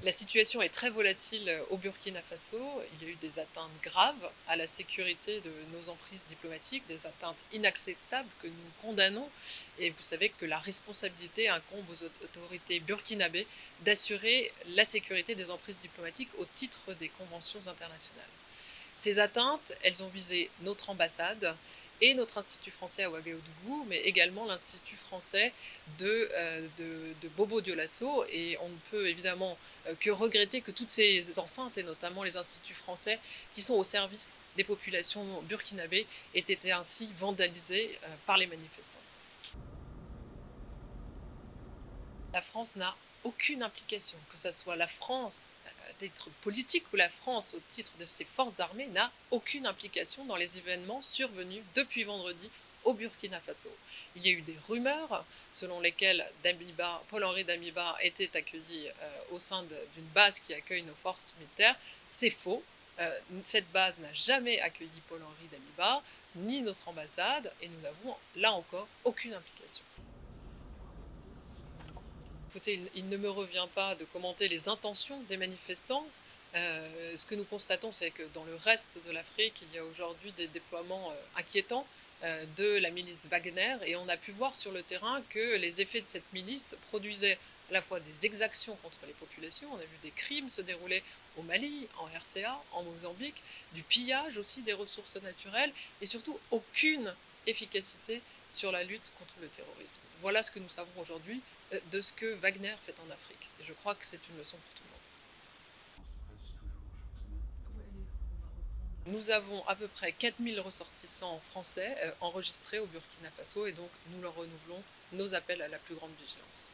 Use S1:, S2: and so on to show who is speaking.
S1: La situation est très volatile au Burkina Faso. Il y a eu des atteintes graves à la sécurité de nos emprises diplomatiques, des atteintes inacceptables que nous condamnons. Et vous savez que la responsabilité incombe aux autorités burkinabées d'assurer la sécurité des emprises diplomatiques au titre des conventions internationales. Ces atteintes, elles ont visé notre ambassade et notre institut français à Ouagadougou, mais également l'institut français de Bobo Dioulasso. Et on ne peut évidemment que regretter que toutes ces enceintes, et notamment les instituts français qui sont au service des populations burkinabées, aient été ainsi vandalisées par les manifestants. La France n'a aucune implication, que ce soit la France à titre politique ou la France au titre de ses forces armées n'a aucune implication dans les événements survenus depuis vendredi au Burkina Faso. Il y a eu des rumeurs selon lesquelles Paul-Henri Damiba était accueilli au sein d'une base qui accueille nos forces militaires. C'est faux. Cette base n'a jamais accueilli Paul-Henri Damiba, ni notre ambassade, et nous n'avons là encore aucune implication. Écoutez, il ne me revient pas de commenter les intentions des manifestants. Ce que nous constatons, c'est que dans le reste de l'Afrique, il y a aujourd'hui des déploiements inquiétants de la milice Wagner, et on a pu voir sur le terrain que les effets de cette milice produisaient à la fois des exactions contre les populations, on a vu des crimes se dérouler au Mali, en RCA, en Mozambique, du pillage aussi des ressources naturelles, et surtout aucune efficacité sur la lutte contre le terrorisme. Voilà ce que nous savons aujourd'hui de ce que Wagner fait en Afrique. Et je crois que c'est une leçon pour tout le monde. Nous avons à peu près 4000 ressortissants français enregistrés au Burkina Faso, et donc nous leur renouvelons nos appels à la plus grande vigilance.